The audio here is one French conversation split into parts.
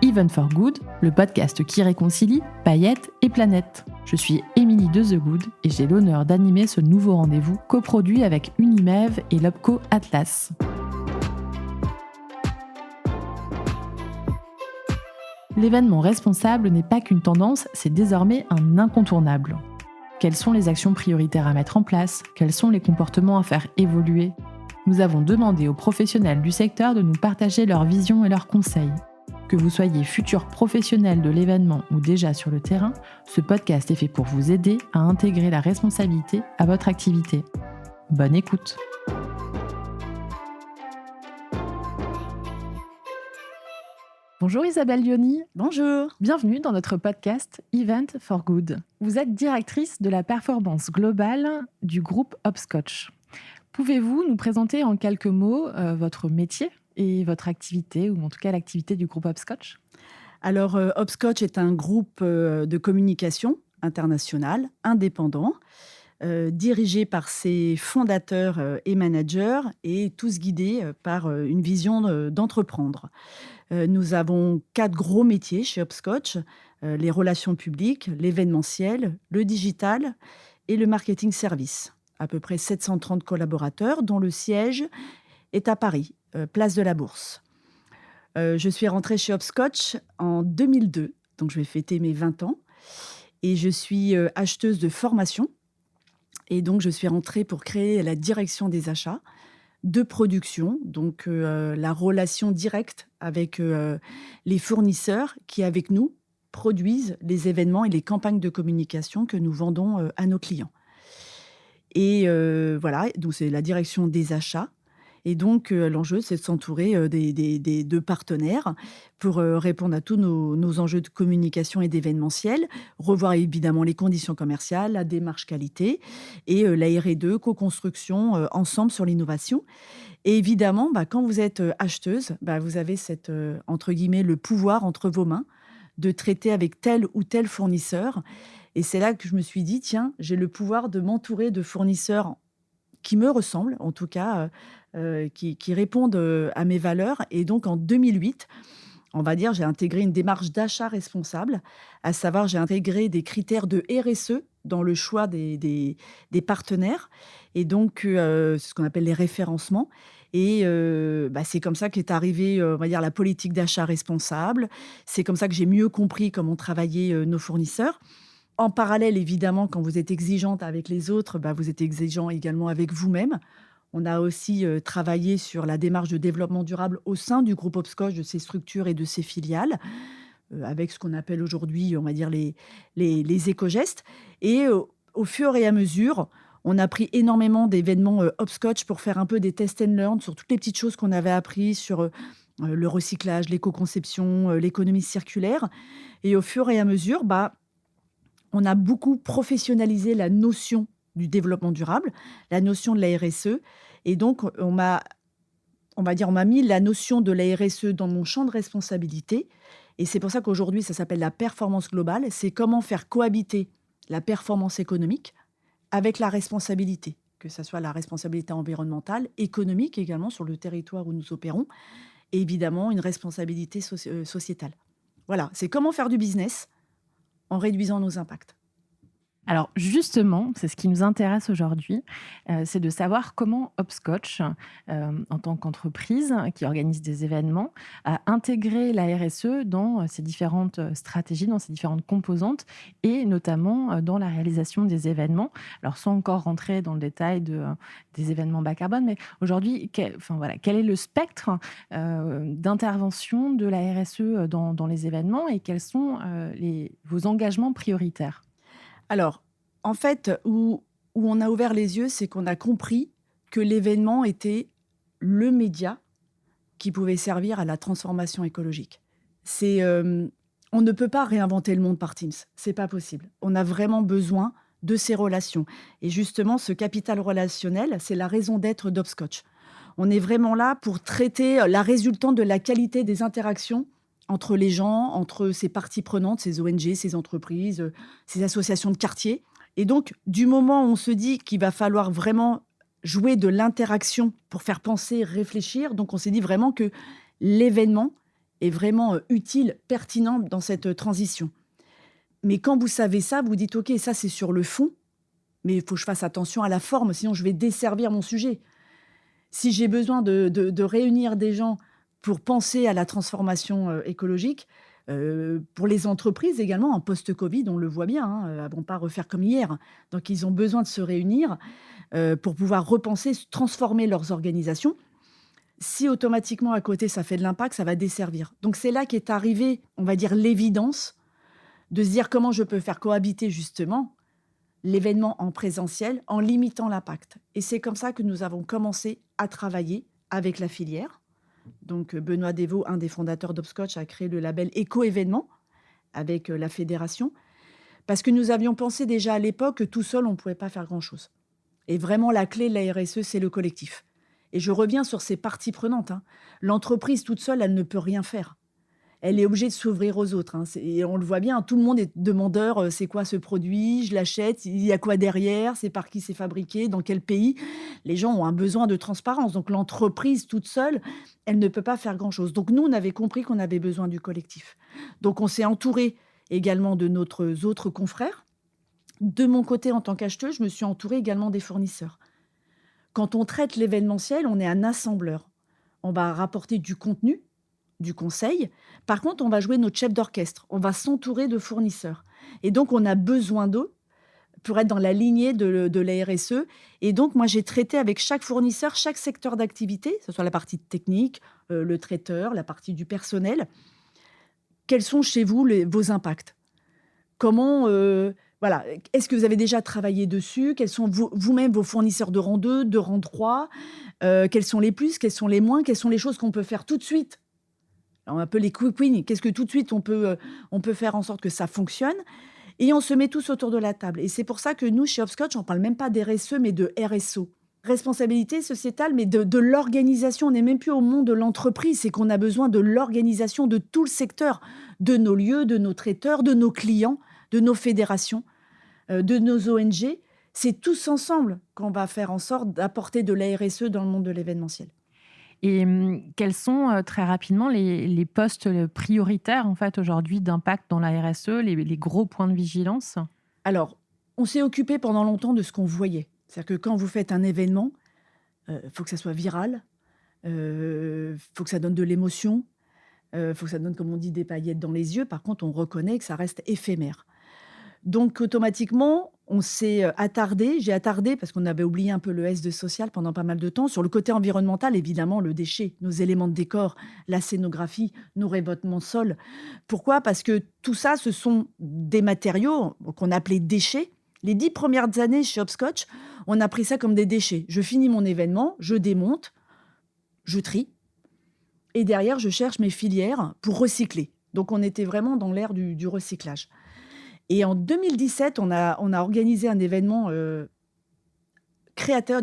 Even for Good, le podcast qui réconcilie paillettes et planètes. Je suis Émilie de The Good et j'ai l'honneur d'animer ce nouveau rendez-vous coproduit avec Unimev et l'Opco Atlas. L'événement responsable n'est pas qu'une tendance, c'est désormais un incontournable. Quelles sont les actions prioritaires à mettre en place ? Quels sont les comportements à faire évoluer ? Nous avons demandé aux professionnels du secteur de nous partager leurs visions et leurs conseils. Que vous soyez futur professionnel de l'événement ou déjà sur le terrain, ce podcast est fait pour vous aider à intégrer la responsabilité à votre activité. Bonne écoute. Bonjour Isabelle Lioni. Bonjour. Bienvenue dans notre podcast Event for Good. Vous êtes directrice de la performance globale du groupe Hopscotch. Pouvez-vous nous présenter en quelques mots votre métier et votre activité, ou en tout cas l'activité du groupe Hopscotch ? Alors, Hopscotch est un groupe de communication international, indépendant, dirigé par ses fondateurs et managers, et tous guidés par une vision d'entreprendre. Nous avons 4 gros métiers chez Hopscotch, les relations publiques, l'événementiel, le digital et le marketing service. À peu près 730 collaborateurs, dont le siège est à Paris, place de la Bourse. Je suis rentrée chez Hopscotch en 2002, donc je vais fêter mes 20 ans. Et je suis acheteuse de formation. Et donc, je suis rentrée pour créer la direction des achats, de production, donc la relation directe avec les fournisseurs qui, avec nous, produisent les événements et les campagnes de communication que nous vendons à nos clients. Et voilà, donc c'est la direction des achats. Et donc, l'enjeu, c'est de s'entourer de partenaires pour répondre à tous nos enjeux de communication et d'événementiel, revoir évidemment les conditions commerciales, la démarche qualité et la R&D, co-construction ensemble sur l'innovation. Et évidemment, quand vous êtes acheteuse, vous avez cette, entre guillemets, le pouvoir entre vos mains de traiter avec tel ou tel fournisseur. Et c'est là que je me suis dit, tiens, j'ai le pouvoir de m'entourer de fournisseurs qui me ressemblent, en tout cas, qui répondent à mes valeurs. Et donc, en 2008, on va dire, j'ai intégré une démarche d'achat responsable, à savoir, j'ai intégré des critères de RSE dans le choix des partenaires. Et donc, c'est ce qu'on appelle les référencements. Et c'est comme ça qu'est arrivée, on va dire, la politique d'achat responsable. C'est comme ça que j'ai mieux compris comment travaillaient nos fournisseurs. En parallèle, évidemment, quand vous êtes exigeante avec les autres, vous êtes exigeant également avec vous-même. On a aussi travaillé sur la démarche de développement durable au sein du groupe Hopscotch, de ses structures et de ses filiales, avec ce qu'on appelle aujourd'hui, on va dire, les éco-gestes. Et au fur et à mesure, on a pris énormément d'événements Hopscotch pour faire un peu des test and learn sur toutes les petites choses qu'on avait apprises sur le recyclage, l'éco-conception, l'économie circulaire. Et au fur et à mesure, on a beaucoup professionnalisé la notion du développement durable, la notion de la RSE. Et donc, on m'a mis la notion de la RSE dans mon champ de responsabilité. Et c'est pour ça qu'aujourd'hui, ça s'appelle la performance globale. C'est comment faire cohabiter la performance économique avec la responsabilité, que ce soit la responsabilité environnementale, économique également sur le territoire où nous opérons, et évidemment une responsabilité sociétale. Voilà, c'est comment faire du business en réduisant nos impacts. Alors justement, c'est ce qui nous intéresse aujourd'hui, c'est de savoir comment Hopscotch, en tant qu'entreprise qui organise des événements, a intégré la RSE dans ses différentes stratégies, dans ses différentes composantes, et notamment dans la réalisation des événements. Alors sans encore rentrer dans le détail des événements bas carbone, mais aujourd'hui, quel est le spectre d'intervention de la RSE dans les événements, et quels sont vos engagements prioritaires ? Alors, en fait, où on a ouvert les yeux, c'est qu'on a compris que l'événement était le média qui pouvait servir à la transformation écologique. On ne peut pas réinventer le monde par Teams, c'est pas possible. On a vraiment besoin de ces relations. Et justement, ce capital relationnel, c'est la raison d'être d'Hopscotch. On est vraiment là pour traiter la résultante de la qualité des interactions entre les gens, entre ces parties prenantes, ces ONG, ces entreprises, ces associations de quartier. Et donc, du moment où on se dit qu'il va falloir vraiment jouer de l'interaction pour faire penser, réfléchir, donc on s'est dit vraiment que l'événement est vraiment utile, pertinent dans cette transition. Mais quand vous savez ça, vous dites: «OK, ça c'est sur le fond, mais il faut que je fasse attention à la forme, sinon je vais desservir mon sujet». Si j'ai besoin de réunir des gens pour penser à la transformation, écologique, pour les entreprises également en post-covid, on le voit bien, hein, elles vont pas refaire comme hier. Donc ils ont besoin de se réunir, pour pouvoir repenser, transformer leurs organisations. Si automatiquement à côté ça fait de l'impact, ça va desservir. Donc c'est là qu'est arrivée, on va dire, l'évidence de se dire: «Comment je peux faire cohabiter justement l'événement en présentiel en limitant l'impact?» Et c'est comme ça que nous avons commencé à travailler avec la filière. Donc, Benoît Devaux, un des fondateurs d'Hopscotch, a créé le label éco-événement avec, la fédération, parce que nous avions pensé déjà à l'époque que tout seul, on ne pouvait pas faire grand-chose. Et vraiment la clé de la RSE, c'est le collectif. Et je reviens sur ces parties prenantes, hein. L'entreprise toute seule, elle ne peut rien faire. Elle est obligée de s'ouvrir aux autres, hein. Et on le voit bien, tout le monde est demandeur, c'est quoi ce produit? Je l'achète, il y a quoi derrière? C'est par qui c'est fabriqué? Dans quel pays? Les gens ont un besoin de transparence. Donc l'entreprise toute seule, elle ne peut pas faire grand-chose. Donc nous, on avait compris qu'on avait besoin du collectif. Donc on s'est entouré également de nos autres confrères. De mon côté, en tant qu'acheteuse, je me suis entourée également des fournisseurs. Quand on traite l'événementiel, on est un assembleur. On va rapporter du contenu, du conseil. Par contre, on va jouer notre chef d'orchestre. On va s'entourer de fournisseurs. Et donc, on a besoin d'eux pour être dans la lignée de la RSE. Et donc, moi, j'ai traité avec chaque fournisseur, chaque secteur d'activité, que ce soit la partie technique, le traiteur, la partie du personnel. Quels sont chez vous vos impacts? Comment, voilà, est-ce que vous avez déjà travaillé dessus? Quels sont vous-même vos fournisseurs de rang 2, de rang 3? Quels sont les plus? Quels sont les moins? Quelles sont les choses qu'on peut faire tout de suite? Alors, un peu les quick wins. Qu'est-ce que tout de suite on peut faire en sorte que ça fonctionne? Et on se met tous autour de la table. Et c'est pour ça que nous, chez Hopscotch, on parle même pas d'RSE, mais de RSO. Responsabilité sociétale, mais de l'organisation. On n'est même plus au monde de l'entreprise, c'est qu'on a besoin de l'organisation de tout le secteur, de nos lieux, de nos traiteurs, de nos clients, de nos fédérations, de nos ONG. C'est tous ensemble qu'on va faire en sorte d'apporter de la RSE dans le monde de l'événementiel. Et quels sont, très rapidement les postes, prioritaires en fait aujourd'hui d'impact dans la RSE, les gros points de vigilance? Alors, on s'est occupé pendant longtemps de ce qu'on voyait. C'est-à-dire que quand vous faites un événement, faut que ça soit viral, faut que ça donne de l'émotion, faut que ça donne, comme on dit, des paillettes dans les yeux. Par contre, on reconnaît que ça reste éphémère. Donc automatiquement, on s'est, attardé, j'ai attardé parce qu'on avait oublié un peu le S de social pendant pas mal de temps. Sur le côté environnemental, évidemment, le déchet, nos éléments de décor, la scénographie, nos revêtements sol. Pourquoi? Parce que tout ça, ce sont des matériaux qu'on appelait déchets. Les 10 premières années chez Hopscotch, on a pris ça comme des déchets. Je finis mon événement, je démonte, je trie et derrière, je cherche mes filières pour recycler. Donc on était vraiment dans l'ère du recyclage. Et en 2017, on a organisé un événement, créateur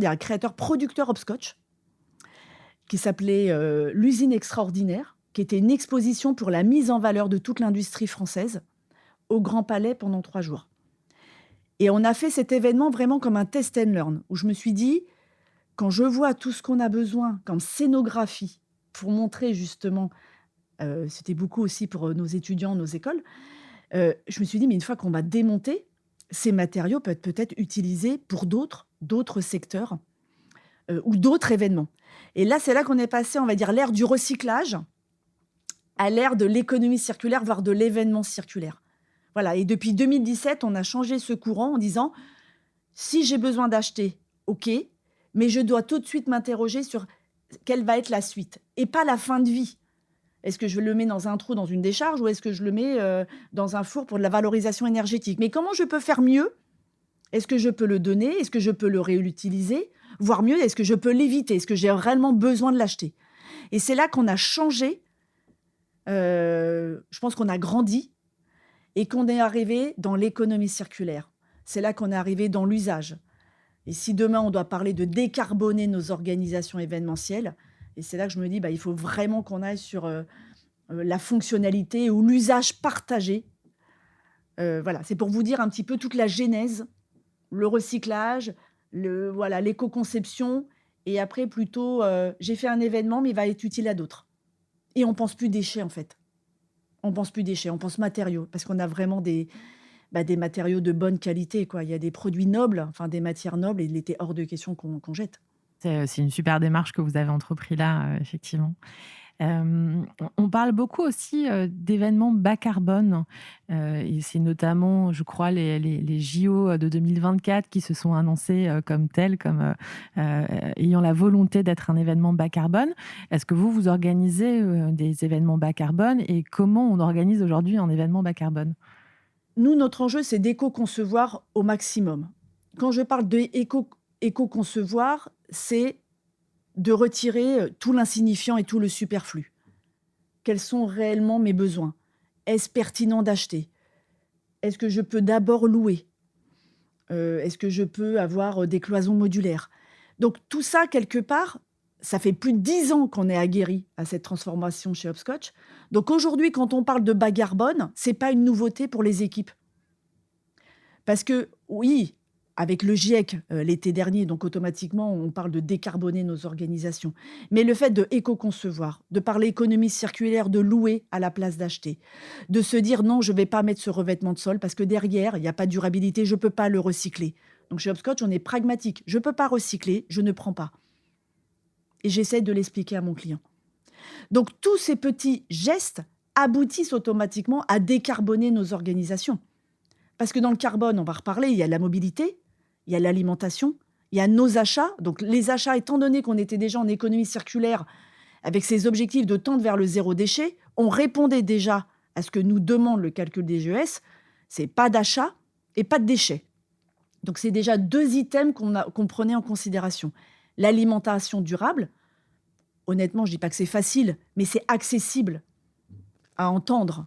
producteur hopscotch, qui s'appelait, l'usine extraordinaire, qui était une exposition pour la mise en valeur de toute l'industrie française au Grand Palais pendant 3 jours. Et on a fait cet événement vraiment comme un test and learn, où je me suis dit: «Quand je vois tout ce qu'on a besoin comme scénographie pour montrer justement», c'était beaucoup aussi pour, nos étudiants, nos écoles. Je me suis dit: «Mais une fois qu'on va démonter, ces matériaux peuvent être peut-être utilisés pour d'autres secteurs, ou d'autres événements». Et là, c'est là qu'on est passé, on va dire, l'ère du recyclage à l'ère de l'économie circulaire, voire de l'événement circulaire. Voilà, et depuis 2017, on a changé ce courant en disant: «Si j'ai besoin d'acheter, OK, mais je dois tout de suite m'interroger sur quelle va être la suite et pas la fin de vie». Est-ce que je le mets dans un trou, dans une décharge ou est-ce que je le mets, dans un four pour de la valorisation énergétique? Mais comment je peux faire mieux? Est-ce que je peux le donner? Est-ce que je peux le réutiliser? Voire mieux, est-ce que je peux l'éviter? Est-ce que j'ai réellement besoin de l'acheter? Et c'est là qu'on a changé, je pense qu'on a grandi et qu'on est arrivé dans l'économie circulaire. C'est là qu'on est arrivé dans l'usage. Et si demain on doit parler de décarboner nos organisations événementielles, et c'est là que je me dis: «Bah, il faut vraiment qu'on aille sur, la fonctionnalité ou l'usage partagé». Voilà, c'est pour vous dire un petit peu toute la genèse, le recyclage, voilà, l'éco-conception et après plutôt, j'ai fait un événement, mais il va être utile à d'autres et on pense plus déchets, en fait. On pense plus déchets, on pense matériaux, parce qu'on a vraiment des matériaux de bonne qualité, quoi. Il y a des produits nobles, enfin des matières nobles, et il était hors de question qu'on jette. C'est une super démarche que vous avez entrepris là, effectivement. On parle beaucoup aussi, d'événements bas carbone, et c'est notamment, je crois, les JO de 2024 qui se sont annoncés, comme tels, ayant la volonté d'être un événement bas carbone. Est-ce que vous organisez, des événements bas carbone et comment on organise aujourd'hui un événement bas carbone? Nous, notre enjeu, c'est d'éco-concevoir au maximum. Quand je parle d'éco-concevoir, c'est de retirer, tout l'insignifiant et tout le superflu. Quels sont réellement mes besoins? Est-ce pertinent d'acheter? Est-ce que je peux d'abord louer? Est-ce que je peux avoir, des cloisons modulaires? Donc tout ça, quelque part, ça fait plus de 10 ans qu'on est aguerris à cette transformation chez Hopscotch. Donc aujourd'hui, quand on parle de bas carbone, c'est pas une nouveauté pour les équipes. Parce que oui, avec le GIEC, l'été dernier, donc automatiquement, on parle de décarboner nos organisations. Mais le fait de éco-concevoir, de parler économie circulaire, de louer à la place d'acheter, de se dire: «Non, je ne vais pas mettre ce revêtement de sol parce que derrière, il y a pas de durabilité, je ne peux pas le recycler». Donc chez Hopscotch, on est pragmatique. Je ne peux pas recycler, je ne prends pas, et j'essaie de l'expliquer à mon client. Donc tous ces petits gestes aboutissent automatiquement à décarboner nos organisations. Parce que dans le carbone, on va reparler, il y a la mobilité, il y a l'alimentation, il y a nos achats. Donc les achats, étant donné qu'on était déjà en économie circulaire avec ces objectifs de tendre vers le zéro déchet, on répondait déjà à ce que nous demande le calcul des GES, c'est pas d'achat et pas de déchets. Donc c'est déjà 2 items qu'on prenait en considération. L'alimentation durable, honnêtement, je dis pas que c'est facile, mais c'est accessible à entendre.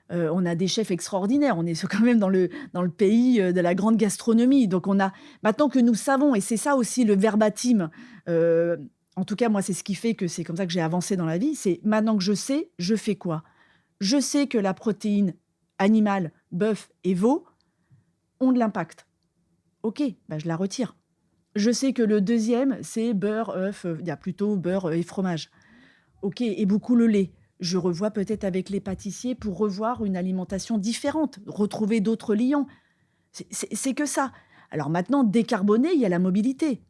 On a des chefs extraordinaires. On est quand même dans le pays, de la grande gastronomie. Donc on a maintenant que nous savons, et c'est ça aussi le verbatim, en tout cas moi c'est ce qui fait que c'est comme ça que j'ai avancé dans la vie, c'est maintenant que je sais, je fais quoi? Je sais que la protéine animale, bœuf et veau, ont de l'impact. OK, bah, je la retire. Je sais que le deuxième, c'est beurre, œuf, il y a plutôt beurre, et fromage. OK, et beaucoup le lait. Je revois peut-être avec les pâtissiers pour revoir une alimentation différente, retrouver d'autres liants. C'est que ça. Alors maintenant, décarboner, il y a la mobilité.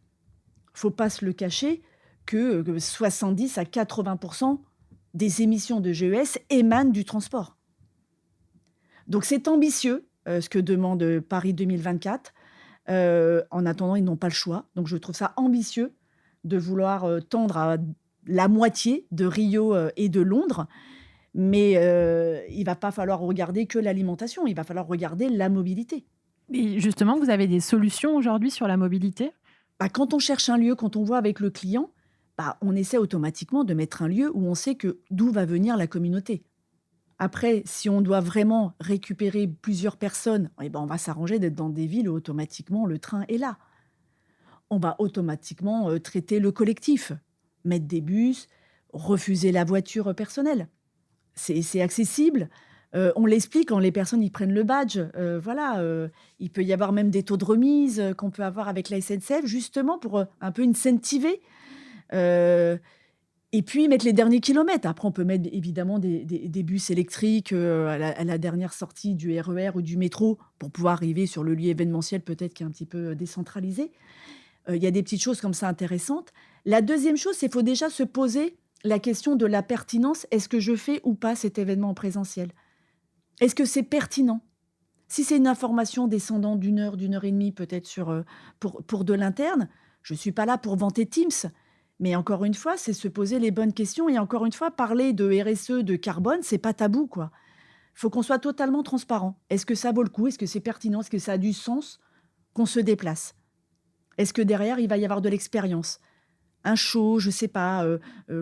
Faut pas se le cacher que 70 à 80 des émissions de GES émanent du transport. Donc c'est ambitieux, ce que demande, Paris 2024. En attendant, ils n'ont pas le choix. Donc je trouve ça ambitieux de vouloir, tendre à la moitié de Rio, et de Londres. Mais, il va pas falloir regarder que l'alimentation, il va falloir regarder la mobilité. Et justement, vous avez des solutions aujourd'hui sur la mobilité? Bah, quand on cherche un lieu, quand on voit avec le client, bah, on essaie automatiquement de mettre un lieu où on sait que d'où va venir la communauté. Après, si on doit vraiment récupérer plusieurs personnes, eh ben, on va s'arranger d'être dans des villes où automatiquement le train est là. On va automatiquement, traiter le collectif, mettre des bus, refuser la voiture, personnelle. C'est accessible, on l'explique quand les personnes, ils prennent le badge, voilà, il peut y avoir même des taux de remise, qu'on peut avoir avec la SNCF justement pour, un peu incentiver, heu et puis mettre les derniers kilomètres. Après on peut mettre évidemment des bus électriques, à la dernière sortie du RER ou du métro pour pouvoir arriver sur le lieu événementiel peut-être qui est un petit peu, décentralisé. Il y a des petites choses comme ça intéressantes. La deuxième chose, c'est qu'il faut déjà se poser la question de la pertinence. Est-ce que je fais ou pas cet événement en présentiel? Est-ce que c'est pertinent? Si c'est une information descendant d'une heure et demie peut-être pour de l'interne, je ne suis pas là pour vanter Teams. Mais encore une fois, c'est se poser les bonnes questions, et encore une fois, parler de RSE, de carbone, c'est pas tabou, quoi. Il faut qu'on soit totalement transparent. Est-ce que ça vaut le coup? Est-ce que c'est pertinent? Est-ce que ça a du sens qu'on se déplace? Est-ce que derrière, il va y avoir de l'expérience? Un show, je sais pas,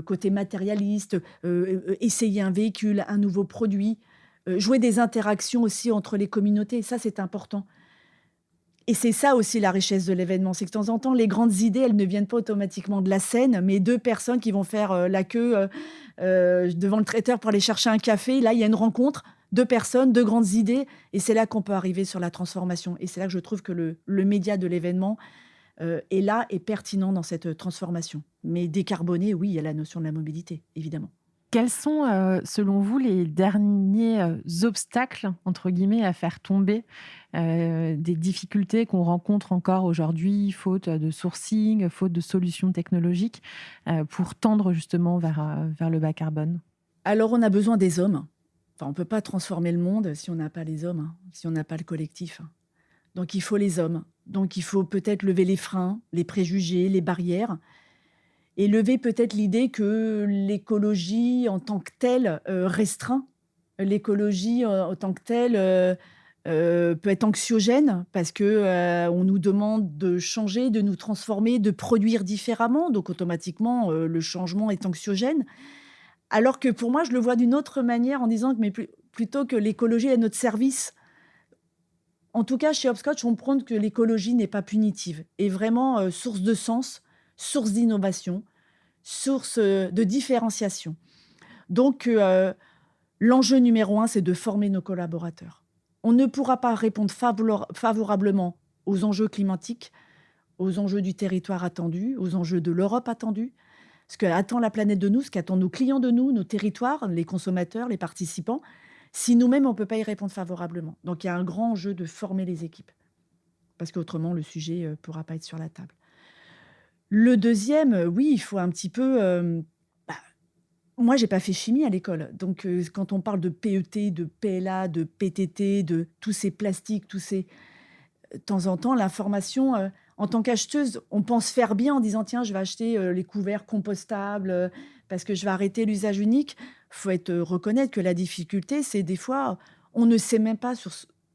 côté matérialiste, essayer un véhicule, un nouveau produit, jouer des interactions aussi entre les communautés, ça c'est important, et c'est ça aussi la richesse de l'événement, c'est que de temps en temps, les grandes idées, elles ne viennent pas automatiquement de la scène, mais 2 personnes qui vont faire, la queue, devant le traiteur pour aller chercher un café. Là, il y a une rencontre, 2 personnes, 2 grandes idées, et c'est là qu'on peut arriver sur la transformation, et c'est là que je trouve que le média de l'événement, est là et pertinent dans cette transformation. Mais décarboner, oui, il y a la notion de la mobilité, évidemment. Quels sont, selon vous, les derniers, «obstacles» entre guillemets à faire tomber, des difficultés qu'on rencontre encore aujourd'hui, faute de sourcing, faute de solutions technologiques, pour tendre justement vers le bas carbone? Alors, on a besoin des hommes. Enfin, on ne peut pas transformer le monde si on n'a pas les hommes, hein, si on n'a pas le collectif, hein. Donc il faut les hommes. Donc il faut peut-être lever les freins, les préjugés, les barrières et lever peut-être l'idée que l'écologie en tant que telle, restreint. L'écologie, en tant que telle, peut être anxiogène parce que, on nous demande de changer, de nous transformer, de produire différemment. Donc automatiquement, le changement est anxiogène. Alors que pour moi, je le vois d'une autre manière en disant que mais plutôt que l'écologie est à notre service. En tout cas, chez Hopscotch, on prône que l'écologie n'est pas punitive et vraiment, source de sens, source d'innovation, source, de différenciation. Donc, l'enjeu numéro un, c'est de former nos collaborateurs. On ne pourra pas répondre favorablement aux enjeux climatiques, aux enjeux du territoire attendu, aux enjeux de l'Europe attendue, ce qu'attend la planète de nous, ce qu'attendent nos clients de nous, nos territoires, les consommateurs, les participants, si nous-mêmes, on ne peut pas y répondre favorablement. Donc il y a un grand enjeu de former les équipes, parce qu'autrement, le sujet ne pourra pas être sur la table. Le deuxième, oui, il faut un petit peu... bah, moi, j'ai pas fait chimie à l'école. Donc quand on parle de PET, de PLA, de PTT, de tous ces plastiques, tous ces... De temps en temps, l'information, en tant qu'acheteuse, on pense faire bien en disant: «Tiens, je vais acheter, les couverts compostables, parce que je vais arrêter l'usage unique». Faut être, reconnaître que la difficulté, c'est des fois, on ne sait même pas sur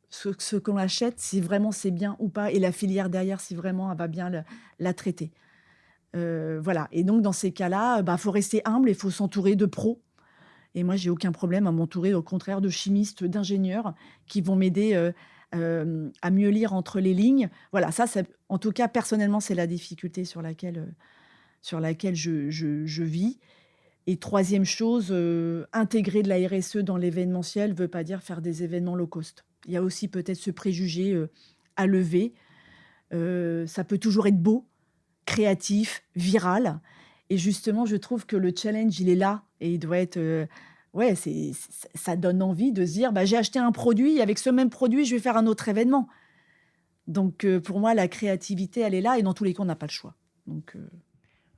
ce qu'on achète, si vraiment c'est bien ou pas et la filière derrière, si vraiment elle va bien le la traiter. Voilà et donc dans ces cas-là, bah, faut rester humble et faut s'entourer de pros et moi, j'ai aucun problème à m'entourer, au contraire, de chimistes, d'ingénieurs qui vont m'aider, à mieux lire entre les lignes. Voilà, ça en tout cas, personnellement, c'est la difficulté sur laquelle je vis et troisième chose, intégrer de la RSE dans l'événementiel veut pas dire faire des événements low cost. Il y a aussi peut-être ce préjugé, à lever. Ça peut toujours être beau, créatif, viral et justement, je trouve que le challenge, il est là et il doit être, ouais, ça donne envie de se dire: «Bah, j'ai acheté un produit, avec ce même produit, je vais faire un autre événement». Donc pour moi, la créativité, elle est là et dans tous les cas, on n'a pas le choix. Donc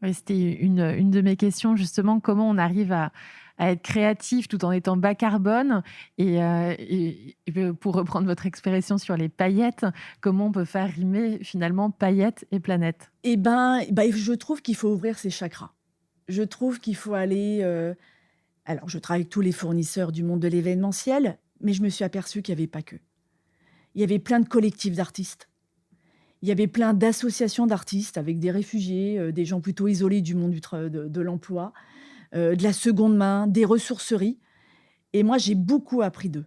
Oui, c'était une de mes questions justement, comment on arrive à être créatif tout en étant bas carbone et pour reprendre votre expression sur les paillettes, comment on peut faire rimer finalement paillettes et planète? je trouve qu'il faut ouvrir ses chakras. Je trouve qu'il faut aller, alors je travaille avec tous les fournisseurs du monde de l'événementiel, mais je me suis aperçue qu'il y avait pas que. Il y avait plein de collectifs d'artistes. Il y avait plein d'associations d'artistes avec des réfugiés, des gens plutôt isolés du monde de l'emploi, de la seconde main, des ressourceries et moi, j'ai beaucoup appris d'eux.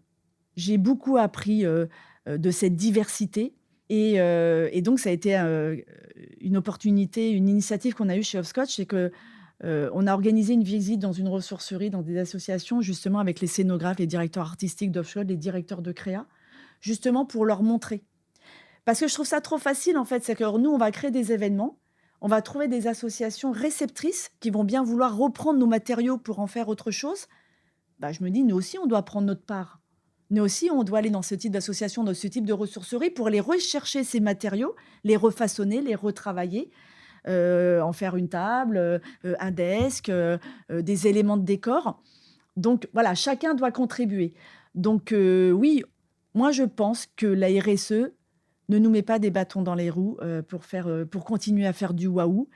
J'ai beaucoup appris, de cette diversité et donc ça a été, une opportunité, une initiative qu'on a eue chez Hopscotch, c'est que, on a organisé une visite dans une ressourcerie, dans des associations, justement avec les scénographes, les directeurs artistiques d'Hopscotch, les directeurs de créa, justement pour leur montrer. Parce que je trouve ça trop facile, en fait. C'est que nous, on va créer des événements, on va trouver des associations réceptrices qui vont bien vouloir reprendre nos matériaux pour en faire autre chose. Bah, je me dis, nous aussi, on doit prendre notre part. Nous aussi, on doit aller dans ce type d'association, dans ce type de ressourcerie pour aller rechercher ces matériaux, les refaçonner, les retravailler, en faire une table, un desk, des éléments de décor. Donc voilà, chacun doit contribuer. Donc oui, moi je pense que la RSE ne nous met pas des bâtons dans les roues, pour continuer à faire du waouh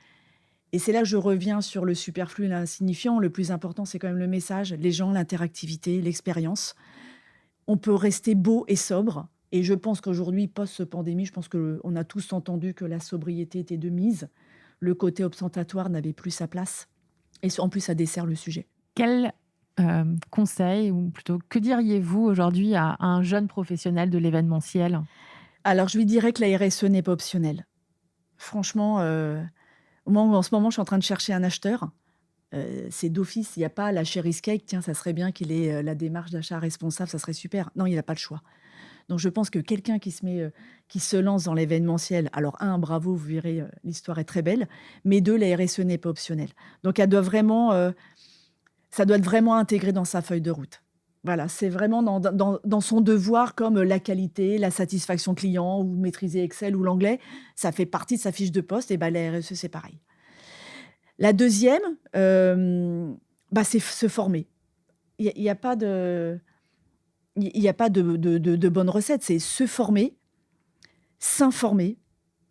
et c'est là que je reviens sur le superflu et l'insignifiant. Le plus important, c'est quand même le message, les gens, l'interactivité, l'expérience. On peut rester beau et sobre et je pense qu'aujourd'hui, post-pandémie, je pense qu'on a tous entendu que la sobriété était de mise. Le côté ostentatoire n'avait plus sa place et en plus, ça dessert le sujet. Quel, conseil ou plutôt que diriez-vous aujourd'hui à un jeune professionnel de l'événementiel? Alors je lui dirais que la RSE n'est pas optionnelle. Franchement, moi, en ce moment, je suis en train de chercher un acheteur. C'est d'office, il y a pas la Cherry Cake, tiens, ça serait bien qu'il ait, la démarche d'achat responsable, ça serait super. Non, il a pas le choix. Donc je pense que quelqu'un qui se lance dans l'événementiel, alors un, bravo, vous verrez, l'histoire est très belle, mais 2, la RSE n'est pas optionnelle. Donc elle doit vraiment, Ça doit être vraiment intégré dans sa feuille de route. Voilà, c'est vraiment dans son devoir comme la qualité, la satisfaction client ou maîtriser Excel ou l'anglais, ça fait partie de sa fiche de poste et bah, la RSE, c'est pareil. La deuxième, bah, c'est se former. Il y a pas de il y a pas de bonne recette, c'est se former, s'informer.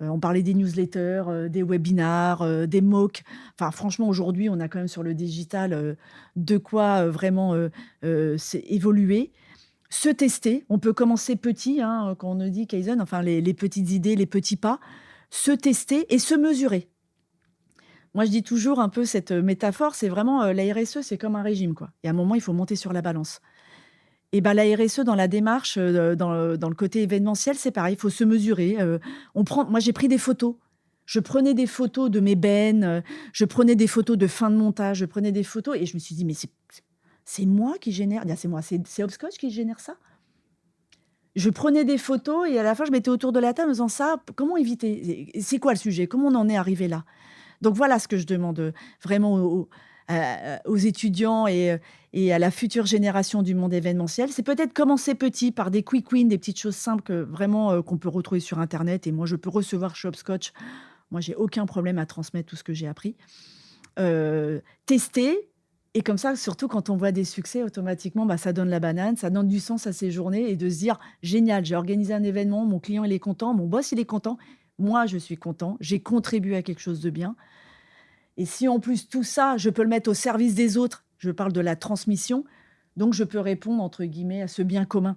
On parlait des newsletters, des webinars, des MOOC. Enfin, franchement, aujourd'hui, on a quand même sur le digital, de quoi, vraiment, évoluer. Se tester, on peut commencer petit, hein, quand on nous dit Kaizen, enfin les petites idées, les petits pas. Se tester et se mesurer. Moi, je dis toujours un peu cette, métaphore, c'est vraiment, la RSE, c'est comme un régime, quoi. Il y a un moment, il faut monter sur la balance. Et ben, la RSE dans la démarche, dans le côté événementiel, c'est pareil, il faut se mesurer, moi, j'ai pris des photos. Je prenais des photos de mes bennes, je prenais des photos de fin de montage, je prenais des photos et je me suis dit: «Mais c'est moi qui génère, c'est moi, c'est Hopscotch qui génère ça?» Je prenais des photos et à la fin, je m'étais autour de la table en me disant: «Ça, comment éviter? C'est quoi le sujet? Comment on en est arrivé là?» Donc voilà ce que je demande, vraiment aux étudiants et à la future génération du monde événementiel. C'est peut-être commencer petit par des quick wins, des petites choses simples que vraiment, qu'on peut retrouver sur internet et moi je peux recevoir chez Hopscotch. Moi, j'ai aucun problème à transmettre tout ce que j'ai appris. Tester et comme ça, surtout quand on voit des succès, automatiquement, bah, ça donne la banane, ça donne du sens à ses journées et de se dire: «Génial, j'ai organisé un événement, mon client il est content, mon boss il est content, moi je suis content, j'ai contribué à quelque chose de bien». Et si en plus tout ça, je peux le mettre au service des autres, je parle de la transmission, donc je peux répondre entre guillemets «à ce bien commun».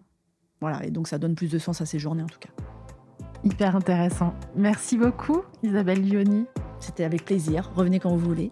Voilà et donc ça donne plus de sens à ces journées en tout cas. Hyper intéressant. Merci beaucoup, Isabelle Lioni. C'était avec plaisir, revenez quand vous voulez.